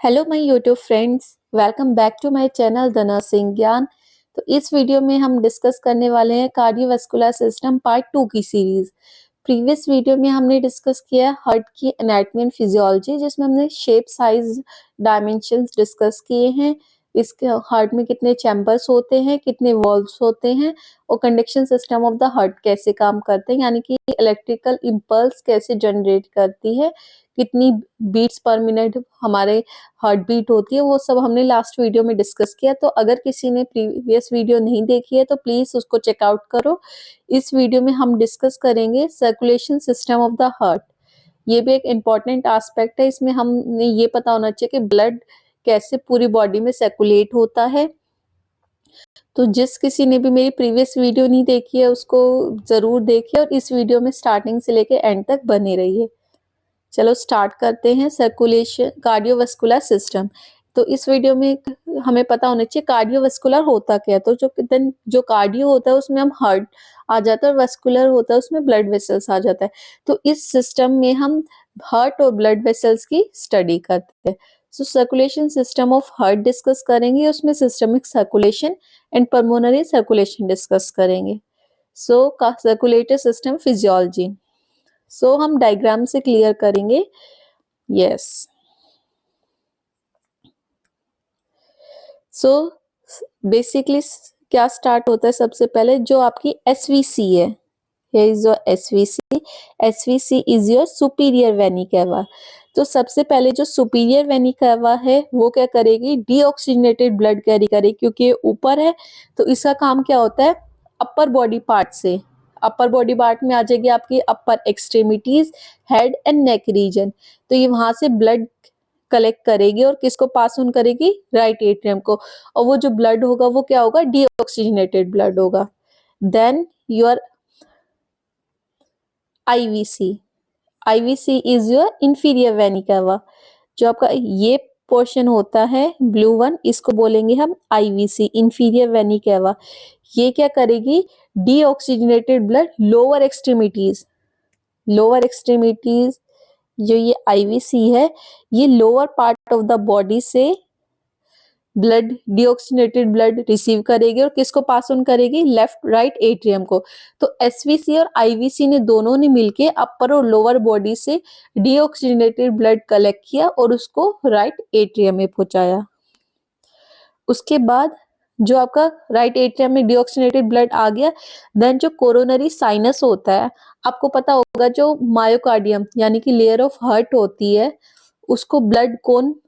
Hello my YouTube friends, welcome back to my channel the nursing Gyan. तो इस video में हम डिस्कस करने वाले हैं कार्डियोवास्कुलर सिस्टम पार्ट 2 की सीरीज। प्रीवियस वीडियो में हमने डिस्कस किया हार्ट की एनाटॉमी एंड फिजियोलॉजी, जिसमें हमने शेप, साइज, डायमेंशंस डिस्कस किए हैं। इसके हार्ट में कितने चैम्बर्स होते हैं, कितने वॉल्व्स होते हैं और conduction system of the heart कैसे काम करते हैं, यानी कि इलेक्ट्रिकल इंपल्स कैसे जनरेट करती है, कितनी बीट्स पर मिनट हमारे हार्ट बीट होती है, वो सब हमने लास्ट वीडियो में डिस्कस किया। तो अगर किसी ने प्रीवियस वीडियो नहीं देखी है तो प्लीज उसको चेकआउट करो। इस वीडियो में हम डिस्कस करेंगे circulation system of the heart. ये भी एक इम्पॉर्टेंट एस्पेक्ट है। इसमें हमें ये पता होना चाहिए कि ब्लड कैसे पूरी बॉडी में सर्कुलेट होता है। तो जिस किसी ने भी मेरी प्रीवियस वीडियो नहीं देखी है उसको जरूर देखिए और इस वीडियो में स्टार्टिंग से लेके एंड तक बने रहिए। चलो स्टार्ट करते हैं। Circulation cardiovascular system. तो इस वीडियो में हमें पता होना चाहिए कार्डियोवास्कुलर होता क्या है। तो जो कार्डियो होता है उसमें हम हार्ट आ जाता है और वास्कुलर होता है उसमें ब्लड वेसल्स आ जाता है। तो इस सिस्टम में हम हार्ट और ब्लड वेसल्स की स्टडी करते हैं। So circulation system of heart discuss करेंगे, उसमें systemic circulation and pulmonary circulation discuss करेंगे। So circulatory system physiology. हम डायग्राम से क्लियर करेंगे। यस। सो बेसिकली क्या स्टार्ट होता है, सबसे पहले जो आपकी एसवीसी है, here is your SVC. SVC is your superior vena cava. तो सबसे पहले जो सुपीरियर वेनी कैवा है वो क्या करेगी, डीऑक्सीजनेटेड ब्लड कैरी करेगी, क्योंकि ये ऊपर है। तो इसका काम क्या होता है, अपर बॉडी पार्ट से अपर बॉडी पार्ट में आ जाएगी आपकी upper extremities, head and neck region. तो ये वहां से ब्लड कलेक्ट करेगी और किसको पास ऑन करेगी, राइट एट्रियम को। और वो जो ब्लड होगा वो क्या होगा, डीऑक्सीजनेटेड ब्लड होगा। Then your IVC. IVC is your inferior vena cava. जो आपका ये पोर्शन होता है ब्लू वन, इसको बोलेंगे हम आईवीसी, इंफीरियर वेनी कैवा। ये क्या करेगी, deoxygenated blood lower extremities, lower extremities जो ये आईवीसी है, ये lower part of the body से ब्लड, डीऑक्सीजनेटेड ब्लड रिसीव करेगी और किसको पास ऑन करेगी, लेफ्ट राइट एट्रियम को। तो एसवीसी और आईवीसी ने दोनों ने मिलके अपर और लोअर बॉडी से डीऑक्सीजनेटेड ब्लड कलेक्ट किया और उसको राइट एट्रियम में पहुंचाया। उसके बाद जो आपका राइट एट्रियम में डीऑक्सीजनेटेड ब्लड आ गया, देन जो कोरोनरी साइनस होता है, आपको पता होगा जो मायोकार्डियम यानी कि लेयर ऑफ हार्ट होती है, उसको ब्लड कौन,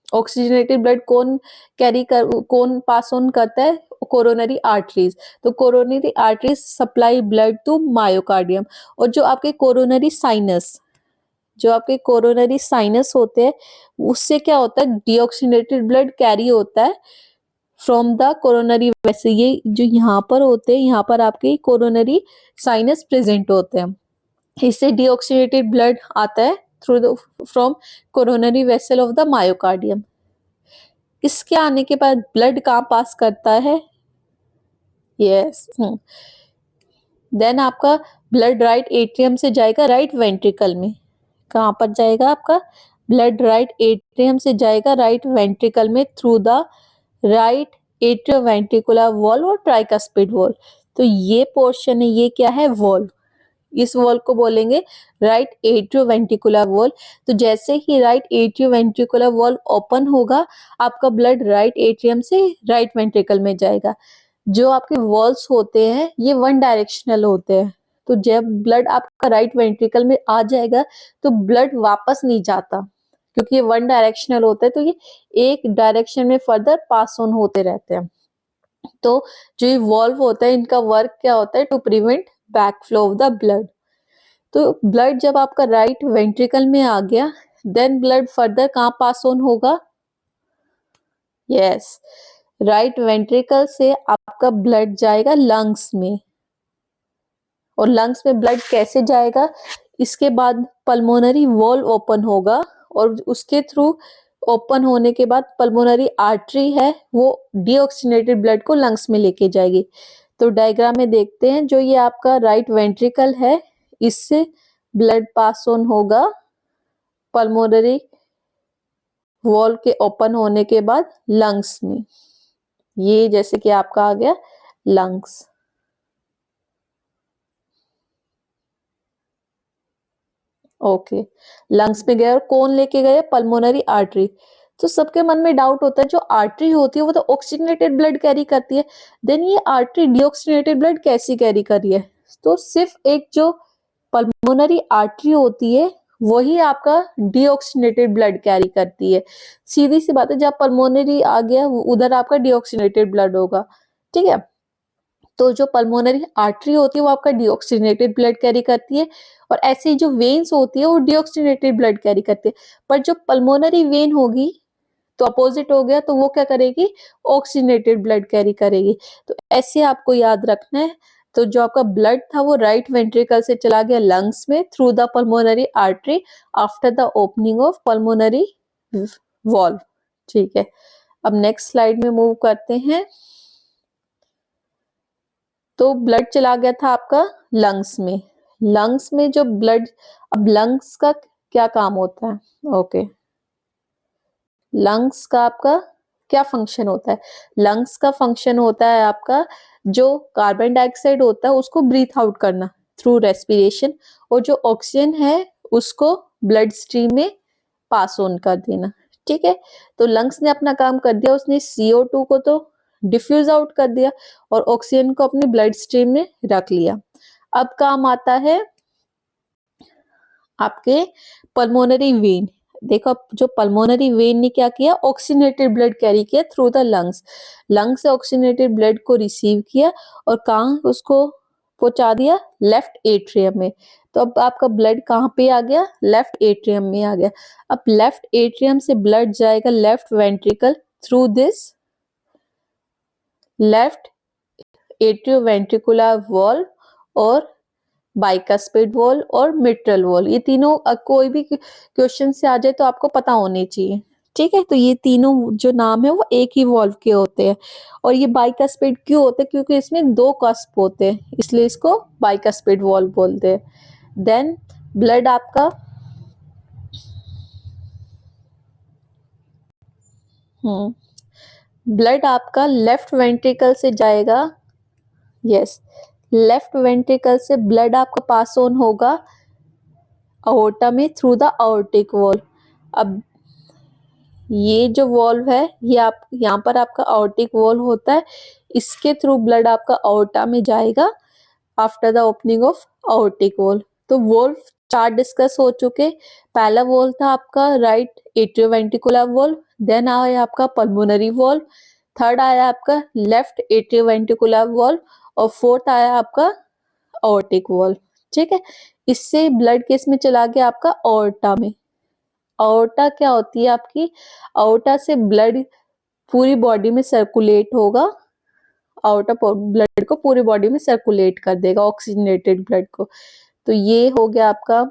ऑक्सीजनेटेड ब्लड कौन पास ऑन करता है, कोरोनरी आर्टरीज। तो coronary arteries supply blood to myocardium. और जो आपके कोरोनरी साइनस होते हैं, उससे क्या होता है, डीऑक्सीजनेटेड ब्लड कैरी होता है फ्रॉम द कोरोनरी। वैसे ये जो यहाँ पर होते हैं, यहाँ पर आपके कोरोनरी साइनस प्रेजेंट होते हैं, इससे डीऑक्सीजनेटेड ब्लड आता है through the from coronary vessel of the myocardium. इसके आने के बाद ब्लड कहाँ पास करता है, यस, देन आपका ब्लड राइट एट्रियम से जाएगा राइट वेंट्रिकल में। कहाँ पर जाएगा आपका ब्लड, राइट एट्रियम से जाएगा राइट वेंट्रिकल में through the right atrioventricular wall और ट्राइकस्पिड वॉल। तो ये पोर्शन है, ये क्या है, वॉल। इस वॉल को बोलेंगे राइट एट्रियो वेंट्रिकुलर वॉल। तो जैसे ही right atrioventricular valve open होगा, आपका ब्लड राइट एट्रियम से राइट वेंट्रिकल में जाएगा। जो आपके वॉल्स होते हैं ये वन डायरेक्शनल होते हैं। तो जब ब्लड आपका राइट वेंट्रिकल में आ जाएगा तो ब्लड वापस नहीं जाता, क्योंकि ये वन डायरेक्शनल होता है। तो ये एक डायरेक्शन में फर्दर पास ऑन होते रहते हैं। तो जो ये वॉल्व होता है, इनका वर्क क्या होता है, to prevent back flow of the blood. तो ब्लड जब आपका राइट वेंट्रिकल में आ गया, देन ब्लड फर्दर कहाँ पास ऑन होगा, यस, राइट वेंट्रिकल से आपका ब्लड जाएगा लंग्स में। और लंग्स में ब्लड कैसे जाएगा, इसके बाद पल्मोनरी वॉल ओपन होगा और उसके थ्रू ओपन होने के बाद पल्मोनरी आर्टरी है, वो डीऑक्सीजनेटेड ब्लड को लंग्स में लेके जाएगी। तो डायग्राम में देखते हैं, जो ये आपका राइट वेंट्रिकल है, इससे ब्लड पास ऑन होगा पल्मोनरी वॉल्व के ओपन होने के बाद लंग्स में, ये जैसे कि आपका आ गया लंग्स। ओके, लंग्स में गया और कौन लेके गया? Pulmonary artery. तो सबके मन में डाउट होता है, जो आर्टरी होती है वो तो ऑक्सीजनेटेड ब्लड कैरी करती है, देन ये आर्टरी डीऑक्सीजनेटेड ब्लड कैसी कैरी कर रही है? तो सिर्फ एक जो पल्मोनरी आर्टरी होती है वही आपका डीऑक्सीजनेटेड ब्लड कैरी करती है। सीधी सी बात है, जब पल्मोनरी आ गया उधर आपका डीऑक्सीजनेटेड ब्लड होगा, ठीक है। तो जो पल्मोनरी आर्टरी होती है वो आपका डीऑक्सीजनेटेड ब्लड कैरी करती है, और ऐसे ही जो वेन्स होती है वो डीऑक्सीजनेटेड ब्लड कैरी करती है। पर जो पल्मोनरी वेन होगी तो अपोजिट हो गया, तो वो क्या करेगी? ऑक्सीजनेटेड ब्लड कैरी करेगी। तो ऐसे आपको याद रखना है। तो जो आपका ब्लड था वो राइट वेंट्रिकल से चला गया लंग्स में through the pulmonary artery after the opening of pulmonary valve, ठीक है। अब नेक्स्ट स्लाइड में मूव करते हैं। तो ब्लड चला गया था आपका लंग्स में। लंग्स में जो ब्लड, अब लंग्स का क्या काम होता है? ओके, लंग्स का आपका क्या फंक्शन होता है? लंग्स का फंक्शन होता है आपका जो कार्बन डाइऑक्साइड होता है उसको ब्रीथ आउट करना थ्रू रेस्पिरेशन, और जो ऑक्सीजन है उसको ब्लड स्ट्रीम में पास ऑन कर देना, ठीक है। तो लंग्स ने अपना काम कर दिया, उसने CO2 को तो डिफ्यूज आउट कर दिया और ऑक्सीजन को अपने ब्लड स्ट्रीम में रख लिया। अब काम आता है आपके पल्मोनरी वेन। देखो, अब जो पल्मोनरी वेन ने क्या किया? ऑक्सीजनेटेड ब्लड कैरी किया थ्रू द लंग्स। लंग्स से ऑक्सीजनेटेड ब्लड को रिसीव किया और कहाँ उसको पहुंचा दिया? लेफ्ट एट्रियम में। तो अब आपका ब्लड कहाँ पे आ गया? लेफ्ट एट्रियम में आ गया। अब लेफ्ट एट्रियम से ब्लड जाएगा left ventricle through this left atrioventricular valve और बाइकस्पिड वॉल और मिट्रल वॉल। ये तीनों कोई भी क्वेश्चन से आ जाए तो आपको पता होने चाहिए, ठीक है। तो ये तीनों जो नाम है वो एक ही वॉल्व के होते हैं। और ये बाइकस्पिड क्यों होते हैं? क्योंकि इसमें दो कस्प होते हैं, इसलिए इसको बाइकस्पिड वॉल्व बोलते हैं। देन ब्लड आपका ब्लड आपका लेफ्ट वेंट्रिकल से जाएगा, यस, लेफ्ट वेंट्रिकल से ब्लड आपका पास ऑन होगा अओर्टा में थ्रू द अओर्टिक वॉल। अब ये जो वॉल्व है ये आप यहाँ पर आपका अओर्टिक वॉल होता है, इसके थ्रू ब्लड आपका अओर्टा में जाएगा after the opening of aortic valve. तो वॉल्व चार डिस्कस हो चुके। पहला वॉल्व था आपका राइट एट्रियोवेंट्रिकुलर वॉल्व, देन आया आपका पल्मोनरी वॉल्व, थर्ड आया आपका लेफ्ट एट्रियोवेंट्रिकुलर वॉल्व, और फोर्थ आया आपका अओर्टिक वॉल्व, ठीक है। इससे ब्लड किस में चला गया? आपका अओर्टा में। अओर्टा क्या होती है आपकी? अओर्टा से ब्लड पूरी बॉडी में सर्कुलेट होगा, अओर्टा ब्लड को पूरी बॉडी में सर्कुलेट कर देगा, ऑक्सीजनेटेड ब्लड को। तो ये हो गया आपका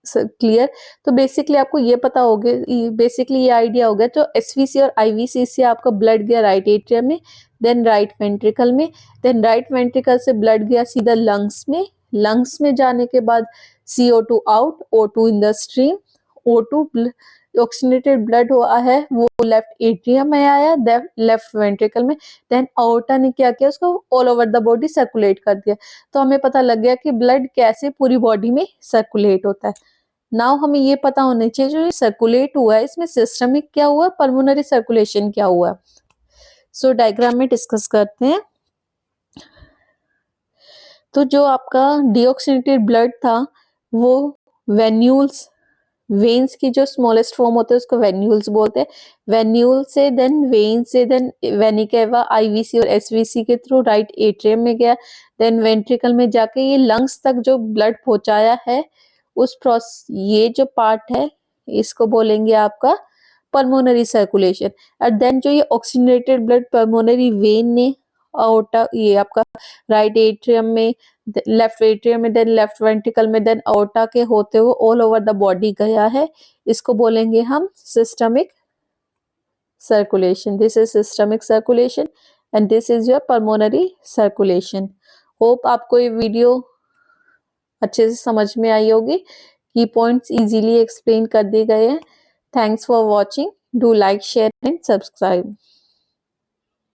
क्लियर। तो बेसिकली आपको ये पता हो गया, बेसिकली ये आइडिया हो गया। तो एसवीसी और आईवीसी से आपका ब्लड गया राइट एट्रियम में, देन राइट वेंट्रिकल में, देन राइट वेंट्रिकल से ब्लड गया सीधा लंग्स में। लंग्स में जाने के बाद CO2 out, O2 in the stream. O2 oxygenated blood हुआ है वो लेफ्ट एट्रियम में आया, लेफ्ट वेंट्रिकल में। देन अओर्टा ने क्या किया? उसको all over the body circulate कर दिया। तो हमें पता लग गया कि ब्लड कैसे पूरी बॉडी में सर्कुलेट होता है। नाउ हमें ये पता होना चाहिए, जो ये सर्कुलेट हुआ है इसमें सिस्टमिक क्या हुआ, पल्मोनरी सर्कुलेशन क्या हुआ। सो डायग्राम में डिस्कस करते हैं। तो जो आपका डीऑक्सीनेटेड ब्लड था वो वेन्यूल्स, वेन्स की जो स्मॉलेस्ट फॉर्म होते हैं उसको वेन्यूल्स बोलते हैं। वेन्यूल से देन वेन से देन वेनी केवा आईवीसी और एसवीसी के थ्रू राइट एट्रियम में गया, देन वेंट्रिकल में जाके ये लंग्स तक जो ब्लड पहुंचाया है उस प्रोसेस, ये जो पार्ट है इसको बोलेंगे आपका पल्मोनरी सर्कुलेशन। और देन जो ये ऑक्सीजनेटेड ब्लड पल्मोनरी वेन ने अओर्टा, ये आपका राइट एट्रियम में, लेफ्ट एट्रियम में, देन लेफ्ट वेंट्रिकल में, देन अओर्टा के होते हुए ऑल ओवर द बॉडी गया है, इसको बोलेंगे हम systemic circulation. This is systemic circulation and this is your pulmonary circulation. Hope आपको ये वीडियो अच्छे से समझ में आई होगी, की पॉइंट्स इजीली एक्सप्लेन कर दिए गए हैं। Thanks for watching. Do like, share and subscribe.